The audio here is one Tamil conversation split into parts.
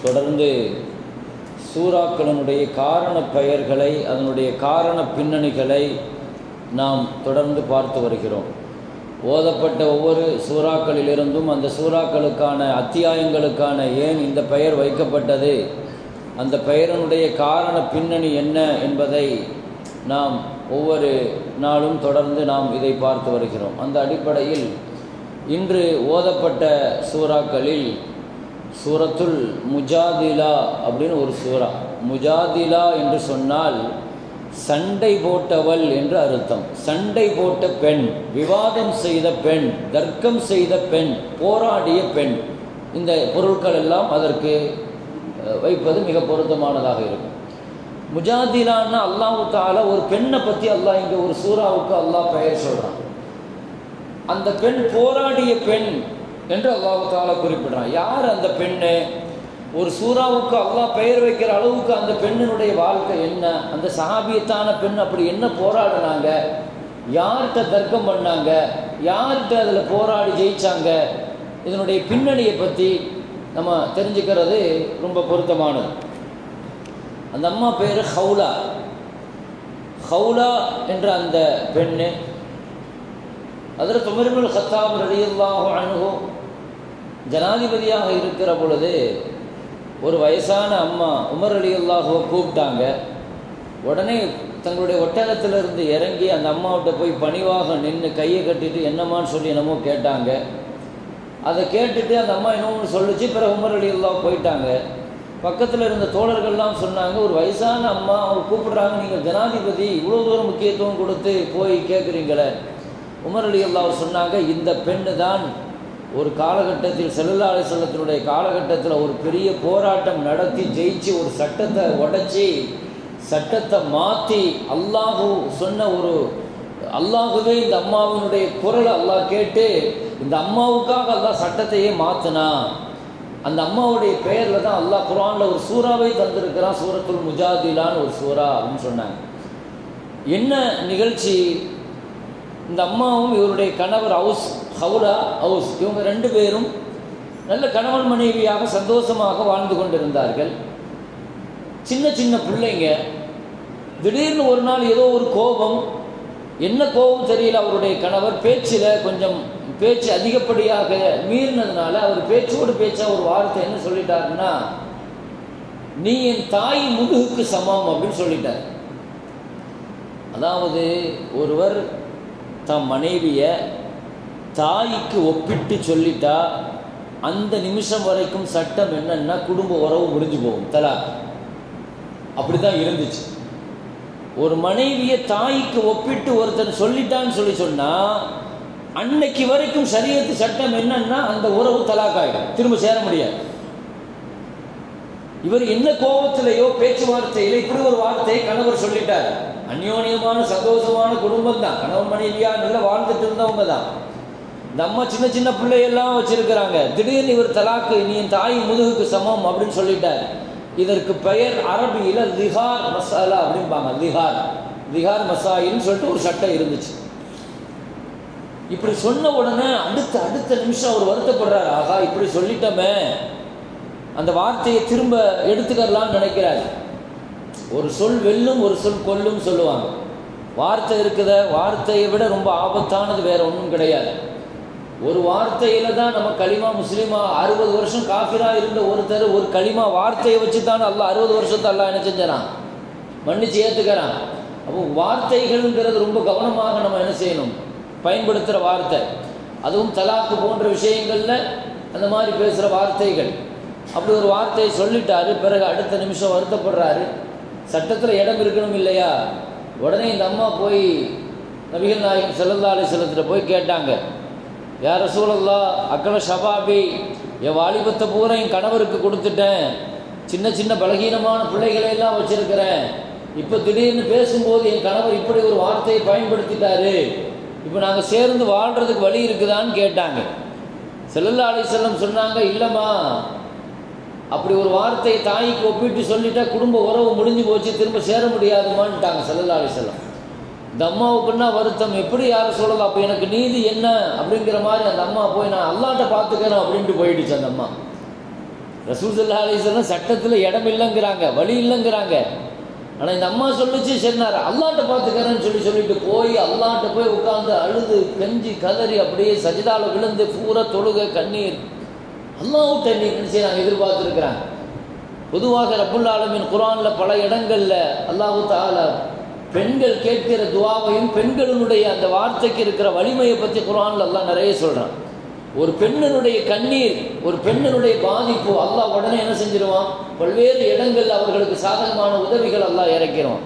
தொடர்ந்து சூறாக்களினுடைய காரண பெயர்களை, அதனுடைய காரண பின்னணிகளை நாம் தொடர்ந்து பார்த்து வருகிறோம். ஓதப்பட்ட ஒவ்வொரு சூறாக்களிலிருந்தும் அந்த சூறாக்களுக்கான அத்தியாயங்களுக்கான ஏன் இந்த பெயர் வைக்கப்பட்டது, அந்த பெயரினுடைய காரண பின்னணி என்ன என்பதை நாம் ஒவ்வொரு நாளும் தொடர்ந்து நாம் இதை பார்த்து வருகிறோம். அந்த அடிப்படையில் இன்று ஓதப்பட்ட சூறாக்களில் சூரத்துல் முஜாதிலா அப்படின்னு ஒரு சூறா. முஜாதிலா என்று சொன்னால் சண்டை போட்டவள் என்று அர்த்தம். சண்டை போட்ட பெண், விவாதம் செய்த பெண், தர்க்கம் செய்த பெண், போராடிய பெண், இந்த பொருட்கள் எல்லாம் அதற்கு வைப்பது மிக பொருத்தமானதாக இருக்கும். முஜாதிலான்னா அல்லாஹ் தஆலா ஒரு பெண்ணை பற்றி அல்லாஹ் இங்கே ஒரு சூறாவுக்கு அல்லாஹ் பெயர் சொல்கிறான். அந்த பெண் போராடிய பெண் என்று அல்லாஹ் தஆலா குறிப்பிடுறான். யார் அந்த பெண்ணு? ஒரு சூறாவுக்கு அல்லாஹ் பெயர் வைக்கிற அளவுக்கு அந்த பெண்ணினுடைய வாழ்க்கை என்ன, அந்த சஹாபியத்தான பெண் அப்படி என்ன போராடினாங்க, யார்கிட்ட தர்க்கம் பண்ணாங்க, யார்கிட்ட அதில் போராடி ஜெயிச்சாங்க, இதனுடைய பின்னணியை பற்றி நம்ம தெரிஞ்சுக்கிறது ரொம்ப பொருத்தமானது. அந்த அம்மா பேர் ஹவுலா. ஹவுலா என்ற அந்த பெண்ணு ஹஜ்ரத் உமர் இப்னுல் கத்தாப் ரலியல்லாஹு அன்ஹு ஜனாதிபதியாக இருக்கிற பொழுது ஒரு வயசான அம்மா உமர் ரலியல்லாஹுவை கூப்பிட்டாங்க. உடனே தங்களுடைய ஒட்டகத்திலிருந்து இறங்கி அந்த அம்மாவிட்ட போய் பணிவாக நின்று கையை கட்டிட்டு என்னம்மான்னு சொல்லி என்னமோ கேட்டாங்க. அதை கேட்டுட்டு அந்த அம்மா என்னமோ சொல்லிச்சு. பிறகு உமர் ரலியல்லாஹு போயிட்டாங்க. பக்கத்தில் இருந்த தோழர்கள்லாம் சொன்னாங்க, ஒரு வயசான அம்மா அவங்க கூப்பிடுறாங்க, நீங்கள் ஜனாதிபதி இவ்வளோ தூரம் முக்கியத்துவம் கொடுத்து போய் கேட்குறீங்களே. உமர் ரலியல்லாஹு சொன்னாங்க, இந்த பெண்ணு தான் ஒரு காலகட்டத்தில் ஸல்லல்லாஹு அலைஹி வஸல்லத்தினுடைய காலகட்டத்தில் ஒரு பெரிய போராட்டம் நடத்தி ஜெயிச்சு ஒரு சட்டத்தை உடைச்சி சட்டத்தை மாற்றி அல்லாஹு சொன்ன ஒரு அல்லாஹுவே இந்த அம்மாவினுடைய குரலை அல்லாஹ் கேட்டு இந்த அம்மாவுக்காக அல்லாஹ் சட்டத்தையே மாற்றினா. அந்த அம்மாவுடைய பெயரில் தான் அல்லாஹ் குர்ஆனில் ஒரு சூறாவை தந்திருக்கிறான், சூரத்துல் முஜாதிலான்னு ஒரு சூறா அப்படின்னு சொன்னாங்க. என்ன நிகழ்ச்சி? இந்த அம்மாவும் இவருடைய கணவர் ஹவுலா இவங்க ரெண்டு பேரும் நல்ல கணவன் மனைவியாக சந்தோஷமாக வாழ்ந்து கொண்டிருந்தார்கள். சின்ன சின்ன பிள்ளைங்க. திடீர்னு ஒரு நாள் ஏதோ ஒரு கோபம், என்ன கோபம் தெரியல, அவருடைய கணவர் பேச்சில் கொஞ்சம் பேச்சு அதிகப்படியாக மீறினதுனால அவர் பேச்சோடு பேச்சா ஒரு வார்த்தை என்ன சொல்லிட்டாருன்னா, நீ என் தாய் முதுகுக்கு சமம் அப்படின்னு சொல்லிட்டார். அதாவது ஒருவர் தம் மனைவியை தாய்க்கு ஒப்பிட்டு சொல்லிட்டா அந்த நிமிஷம் வரைக்கும் சட்டம் என்னன்னா குடும்ப உறவு முடிஞ்சு போகும், தலாக். அப்படி தான் இருந்துச்சு. ஒரு மனைவியை தாய்க்கு ஒப்பிட்டு ஒருத்தன் சொல்லிட்டான்னு சொன்னால் அன்னைக்கு வரைக்கும் ஷரியத்து சட்டம் என்னன்னா அந்த உறவு தலாக் ஆகிடும், திரும்ப சேர முடியாது. இவர் என்ன கோபத்திலேயோ பேச்சுவார்த்தையில இப்படி ஒரு வார்த்தையை கணவர் சொல்லிட்டார். அந்யோன்யமான சந்தோஷமான குடும்பம் தான், கணவன் மனைவியா நல்லா வாழ்ந்துட்டு இருந்தவங்க தான். இந்த அம்மா சின்ன சின்ன பிள்ளையெல்லாம் வச்சிருக்கிறாங்க. திடீர்னு இவர் தலாக்கு, நீ என் தாய் முதுகுக்கு சமம் அப்படின்னு சொல்லிட்டார். இதற்கு பெயர் அரபியில் லிஹார் மசாலா அப்படிம்பாங்க. லிஹார் மசாயின்னு சொல்லிட்டு ஒரு சட்டம் இருந்துச்சு. இப்படி சொன்ன உடனே அடுத்த நிமிஷம் அவர் வருத்தப்படுறாரு. ஆகா, இப்படி சொல்லிட்டோமே, அந்த வார்த்தையை திரும்ப எடுத்துக்கலாம்னு நினைக்கிறார். ஒரு சொல் வெல்லும், ஒரு சொல் கொல்லும் சொல்லுவாங்க. வார்த்தை இருக்குத, வார்த்தையை விட ரொம்ப ஆபத்தானது வேற ஒன்றும் கிடையாது. ஒரு வார்த்தையில தான் நம்ம களிமா முஸ்லீமா 60 வருஷம் காஃபிரா இருந்த ஒருத்தர் ஒரு களிமா வார்த்தையை வச்சு தான் அல்லாஹ் 60 வருஷத்தை அல்லாஹ் என்ன செஞ்சான், மன்னிச்சு ஏற்றுக்கிறான். அப்போ வார்த்தைகள்ங்கிறது ரொம்ப கவனமாக நம்ம என்ன செய்யணும், பயன்படுத்துகிற வார்த்தை. அதுவும் தலாக்கு போன்ற விஷயங்களில் அந்த மாதிரி பேசுகிற வார்த்தைகள். அப்படி ஒரு வார்த்தையை சொல்லிட்டாரு. பிறகு அடுத்த நிமிஷம் வருத்தப்படுறாரு. சட்டத்தில் இடம் இருக்கணும் இல்லையா? உடனே இந்த அம்மா போய் நபிகள் நாயகம் ஸல்லல்லாஹு அலைஹி வஸல்லத்திட்ட போய் கேட்டாங்க, யா ரசூலல்லாஹ், அக்கல ஷபாபி, என் வாலிபத்தை பூரா என் கணவருக்கு கொடுத்துட்டேன், சின்ன சின்ன பலகீனமான பிள்ளைகளையெல்லாம் வச்சுருக்கிறேன், இப்போ திடீர்னு பேசும்போது என் கணவர் இப்படி ஒரு வார்த்தையை பயன்படுத்திட்டாரு, இப்போ நாங்கள் சேர்ந்து வாழ்கிறதுக்கு வழி இருக்குதான்னு கேட்டாங்க. ஸல்லல்லாஹு அலைஹி வஸல்லம் சொன்னாங்க, இல்லைம்மா, அப்படி ஒரு வார்த்தையை தாய்க்கு ஒப்பிட்டு சொல்லிட்டா குடும்ப உறவு முடிஞ்சு போச்சு, திரும்ப சேர முடியாதுமான்ட்டாங்க ஸல்லல்லாஹு அலைஹி வஸல்லம். இந்த அம்மாவுக்குன்னா வருத்தம், எப்படி யாரை சொல்லலாம், அப்போ எனக்கு நீதி என்ன அப்படிங்கிற மாதிரி அந்த அம்மா போய் நான் அல்லாஹ்ட்ட பார்த்துக்கிறேன் அப்படின்ட்டு போயிடுச்சு அந்த அம்மா. ரசூல் ஸல்லல்லாஹு அலைஹி வஸல்லம் சட்டத்தில் இடம் இல்லைங்கிறாங்க, வழி இல்லைங்கிறாங்க. ஆனால் இந்த அம்மா சொல்லிச்சு, சரினார் அல்லாட்ட பார்த்துக்கிறேன்னு சொல்லிட்டு போய் அல்லாட்ட போய் உட்காந்து அழுது கெஞ்சி கதறி அப்படியே சஜிதால விழுந்து பூரா தொழுக கண்ணீர் அல்லாஹ்வுட்ட நினைச்சு நாங்கள் எதிர்பார்த்துருக்குறாங்க. பொதுவாக ரப்புல் ஆலமீன் குர்ஆனில் பல இடங்களில் அல்லாஹு தஆலா பெண்கள் கேட்கிற துஆவையும் பெண்களினுடைய அந்த வார்த்தைக்கு இருக்கிற வலிமையை பற்றி குர்ஆனில் அல்லாஹ் நிறைய சொல்கிறான். ஒரு பெண்ணினுடைய கண்ணீர், ஒரு பெண்ணினுடைய பாதிப்பு அல்லாஹ் உடனே என்ன செஞ்சிருவான், பல்வேறு இடங்களில் அவர்களுக்கு சாதகமான உதவிகள் அல்லாஹ் இறக்கிடுவான்.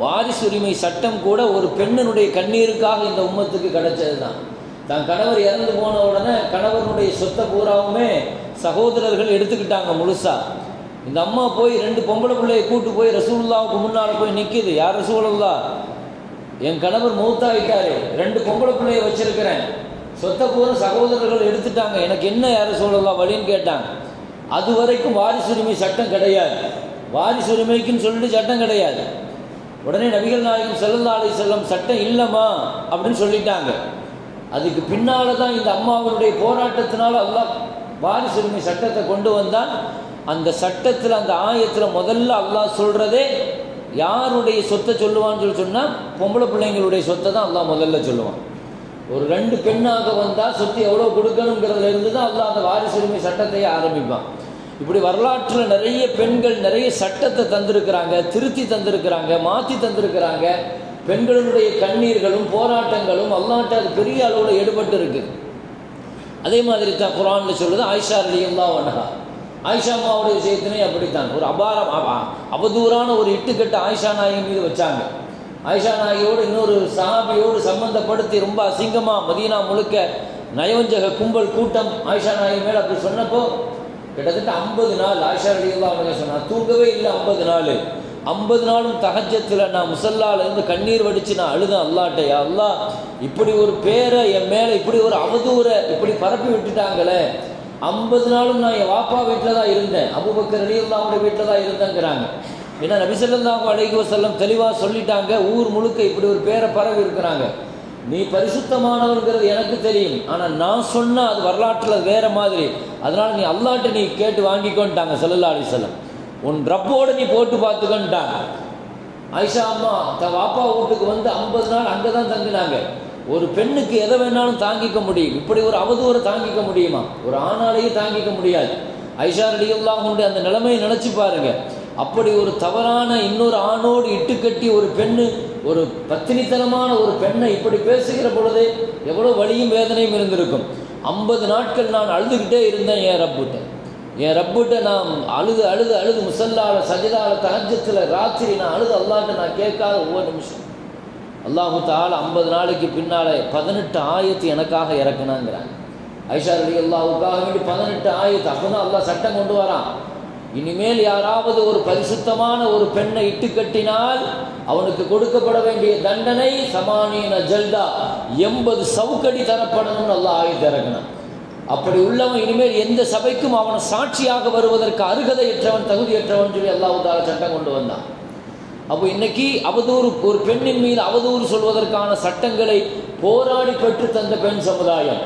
வாரிசுரிமை சட்டம் கூட ஒரு பெண்ணினுடைய கண்ணீருக்காக இந்த உம்மத்துக்கு கிடைச்சது தான். தான் கணவர் இறந்து போன உடனே கணவனுடைய சொத்தை பூராவுமே சகோதரர்கள் எடுத்துக்கிட்டாங்க முழுசா. இந்த அம்மா போய் 2 பொம்பளை பிள்ளையை கூட்டு போய் ரசூலுல்லாவுக்கு முன்னால் போய் நிற்கிது. யார் ரசூலுல்லாஹ், என் கணவர் மௌத்தாயிட்டாரு, 2 பொம்பளை பிள்ளையை வச்சிருக்கிறேன், சொத்தை பூரா சகோதரர்கள் எடுத்துட்டாங்க, எனக்கு என்ன யார் ரசூலுல்லாஹ் வழின்னு கேட்டாங்க. அது வரைக்கும் வாரிசுரிமை சட்டம் கிடையாது, வாரிசுரிமைக்குன்னு சொல்லிட்டு சட்டம் கிடையாது. உடனே நபிகள் நாயகம் ஸல்லல்லாஹு அலைஹி வஸல்லம் சட்டம் இல்லைம்மா அப்படின்னு சொல்லிட்டாங்க. அதுக்கு பின்னால் தான் இந்த அம்மாவுடைய போராட்டத்தினால அல்லாஹ் வாரிசுரிமை சட்டத்தை கொண்டு வந்தான். அந்த சட்டத்தில் அந்த ஆயத்தில் முதல்ல அல்லாஹ் சொல்கிறதே யாருடைய சொத்தை சொல்லுவான்னு சொன்னால் பொம்பளை பிள்ளைங்களுடைய சொத்தை தான் அல்லாஹ் முதல்ல சொல்லுவான். ஒரு 2 பெண்ணாக வந்தால் சொத்து எவ்வளோ கொடுக்கணுங்கிறதுல இருந்து தான் அல்லாஹ் அந்த வாரிசுரிமை சட்டத்தையே ஆரம்பிப்பான். இப்படி வரலாற்றில் நிறைய பெண்கள் நிறைய சட்டத்தை தந்திருக்கிறாங்க, திருத்தி தந்திருக்கிறாங்க, மாற்றி தந்திருக்கிறாங்க. பெண்களுடைய கண்ணீர்களும் போராட்டங்களும் அல்லாஹ்ட்ட அது பெரிய அளவில் எடுபட்டு இருக்கு. அதே மாதிரி தான் குர்ஆனில் சொல்லுது ஆயிஷா ரலியல்லாஹு அன்ஹா, ஆயிஷா அம்மாவுடைய விஷயத்தினே அப்படித்தான் ஒரு அவதூறான ஒரு இட்டுக்கட்டு ஆயிஷா நாயகி மீது வச்சாங்க. ஆயிஷா நாயகியோடு இன்னொரு சஹாபியோடு சம்பந்தப்படுத்தி ரொம்ப அசிங்கமாக மதீனா முழுக்க நயவஞ்சக கும்பல் கூட்டம் ஆயிஷா நாயகி மேலே அப்படி சொன்னப்போ கிட்டத்தட்ட 50 நாள் ஆயிஷா ரலியல்லாஹு அன்ஹா சொன்னா தூங்கவே இல்லை. 50 நாளும் தஹஜ்ஜத்தில் நான் முசல்லால இருந்து கண்ணீர் வடித்து நான் அழுதேன் அல்லாஹ்ட்ட, யா அல்லாஹ் இப்படி ஒரு பேரை என் மேலே இப்படி ஒரு அவதூறை இப்படி பரப்பி விட்டுட்டாங்களே. 50 நாளும் நான் என் வாப்பா வீட்டில் தான் இருந்தேன், அபூபக்கர் ரலியல்லாஹு வீட்டில் தான் இருந்தேங்கிறாங்க. ஏன்னா நபி ஸல்லல்லாஹு அலைஹி வஸல்லம் தெளிவாக சொல்லிட்டாங்க, ஊர் முழுக்க இப்படி ஒரு பேரை பரவி இருக்கிறாங்க. நீ பரிசுத்தமானவங்கிறது எனக்கு தெரியும், ஆனால் நான் சொன்னால் அது வரலாற்றில் வேறு மாதிரி, அதனால் நீ அல்லாஹ்ட்ட நீ கேட்டு வாங்கிக்கொண்டாங்க ஸல்லல்லாஹு அலைஹி வஸல்லம். உன் ரப்போடு நீ போட்டு பார்த்துக்கொண்டாங்க. ஆயிஷா அம்மா தன் வாப்பா வீட்டுக்கு வந்து 50 நாள் அங்கே தான் தங்கினாங்க. ஒரு பெண்ணுக்கு எதை வேணாலும் தாங்கிக்க முடியும், இப்படி ஒரு அவதூறை தாங்கிக்க முடியுமா? ஒரு ஆணாலேயே தாங்கிக்க முடியாது. ஆயிஷா ரலியல்லாஹு அன்ஹா அந்த நிலைமையை நினச்சி பாருங்க. அப்படி ஒரு தவறான இன்னொரு ஆணோடு இட்டுக்கட்டி ஒரு பெண்ணு, ஒரு பத்தினித்தனமான ஒரு பெண்ணை இப்படி பேசுகிற பொழுது எவ்வளோ வலியும் வேதனையும் இருந்திருக்கும். 50 நாட்கள் நான் அழுதுகிட்டே இருந்தேன் என் ரப்புட்ட நான் அழுது முசல்லால சஜிதால தஹஜ்ஜத்தில் ராத்திரி நான் அழுது அல்லாஹ்ட்ட நான் கேட்காத ஒவ்வொரு நிமிஷம். அல்லாஹு தஆலா 50 நாளைக்கு பின்னாலே 18 ஆயத்து எனக்காக இறக்குனாங்கிறாங்க. ஆயிஷா ரலியல்லாஹுக்காக வேண்டி 18 ஆயத்து. அப்போ தான் அல்லாஹ் சட்டம் கொண்டு வரான், இனிமேல் யாராவது ஒரு பரிசுத்தமான ஒரு பெண்ணை இட்டு கட்டினால் அவனுக்கு கொடுக்கப்பட வேண்டிய தண்டனை 80 ஜல்தா, 80 சவுக்கடி தரப்படணும்னு அல்லாஹ் ஆயத்து இறக்குனான். அப்படி உள்ளவன் இனிமேல் எந்த சபைக்கும் அவனை சாட்சியாக வருவதற்கு அருகதையற்றவன், தகுதியற்றவன் சொல்லி அல்லாஹ் தஆலா சட்டம் கொண்டு வந்தான். அப்போ இன்னைக்கு அவதூறு, ஒரு பெண்ணின் மீது அவதூறு சொல்வதற்கான சட்டங்களை போராடி பெற்று தந்த பெண் சமுதாயம்,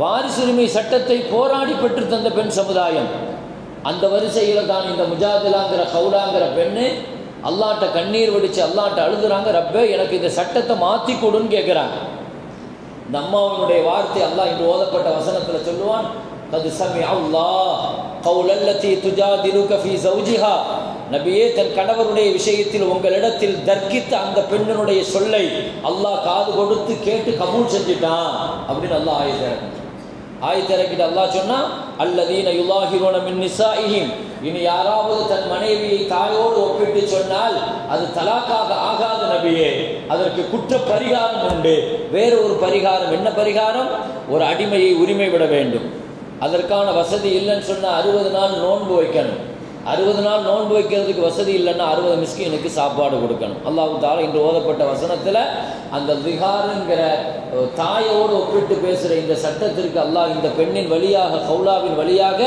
வாரிசுரிமை சட்டத்தை போராடி பெற்று தந்த பெண் சமுதாயம். அந்த வரிசையில் தான் இந்த முஜாதிலாங்கிற கவுலாங்கிற பெண்ணு அல்லாஹ்ட்ட கண்ணீர் வடித்து அல்லாஹ்ட்ட அழுகுறாங்க, ரப்பே எனக்கு இந்த சட்டத்தை மாற்றி கொடுன்னு கேட்குறாங்க. இந்த அம்மாவினுடைய வார்த்தை அல்லாஹ் இன்று ஓதப்பட்ட வசனத்தில் சொல்லுவான், கது சமி அல்லாஹ் கவுலல்லதி துஜாதிலுக ஃபீ ஸௌஜிஹா, நபியே தன் கணவருடைய விஷயத்தில் உங்களிடத்தில் தர்க்கித்த அந்த பெண்ணினுடைய சொல்லை அல்லாஹ் காது கொடுத்து கேட்டு கபூல் செஞ்சுட்டான் அப்படின்னு அல்லாஹ் ஆயத்திறக்கிட்டு அல்லாஹ் சொன்னா, அல்லதீன யுலாஹிருன மின் நிசாஇஹிம், இனி யாராவது தன் மனைவியை தாயோடு ஒப்பிட்டு சொன்னால் அது தலாக்காக ஆகாது நபியே, அதற்கு குற்ற பரிகாரம் உண்டு. வேறு ஒரு பரிகாரம். என்ன பரிகாரம்? ஒரு அடிமையை உரிமை விட வேண்டும். அதற்கான வசதி இல்லைன்னு சொன்னால் 60 நாள் நோன்பு வைக்கணும். 60 நாள் நோன்பு வைக்கிறதுக்கு வசதி இல்லைன்னா 60 மிஸ்கீனுக்கு சாப்பாடு கொடுக்கணும். அல்லாஹ் தஆலா இன்று ஓதப்பட்ட வசனத்தில் அந்த திஹாருங்கிற தாயோடு ஒப்பிட்டு பேசுகிற இந்த சட்டத்திற்கு அல்லாஹ் இந்த பெண்ணின் வழியாக, கவுலாவின் வழியாக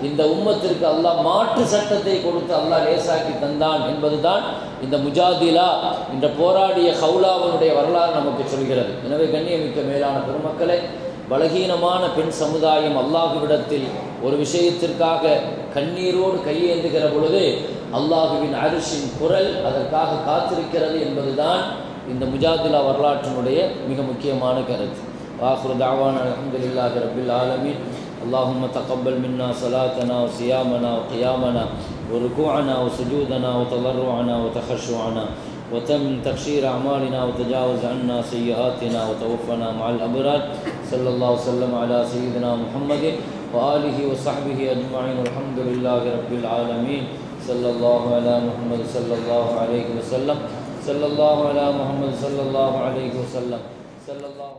இந்த உம்மத்திற்கு அல்லாஹ் மாற்று சட்டத்தை கொடுத்து அல்லாஹ் லேசாக்கி தந்தான் என்பதுதான் இந்த முஜாதிலா, இந்த போராடிய கவுலாவினுடைய வரலாறு நமக்கு சொல்கிறது. எனவே கண்ணியமிக்க மேலான பெருமக்களே, பலகீனமான பெண் சமுதாயம் அல்லாஹ்விடத்தில் ஒரு விஷயத்திற்காக கண்ணீரோடு கையேந்துகிற பொழுது அல்லாஹுவின் அரிசின் குரல் அதற்காக காத்திருக்கிறது என்பதுதான் இந்த முஜாதிலா வரலாற்றினுடைய மிக முக்கியமான கருத்து. ஆஹிரு தஅவானா அல்ஹம்துலில்லாஹி ரப்பில் ஆலமீன். اللهم تقبل منا صلاتنا وصيامنا وقيامنا وركوعنا وسجودنا وتضرعنا وتخشعنا وتمن تقشير أعمالنا وتجاوز عنا سيئاتنا وتوفنا مع الأبرار. صلى الله وسلم على سيدنا محمد وآله وصحبه أجمعين والحمد لله رب العالمين. صلى الله على محمد صلى الله عليه وسلم. صلى الله على محمد صلى الله عليه وسلم. صلى الله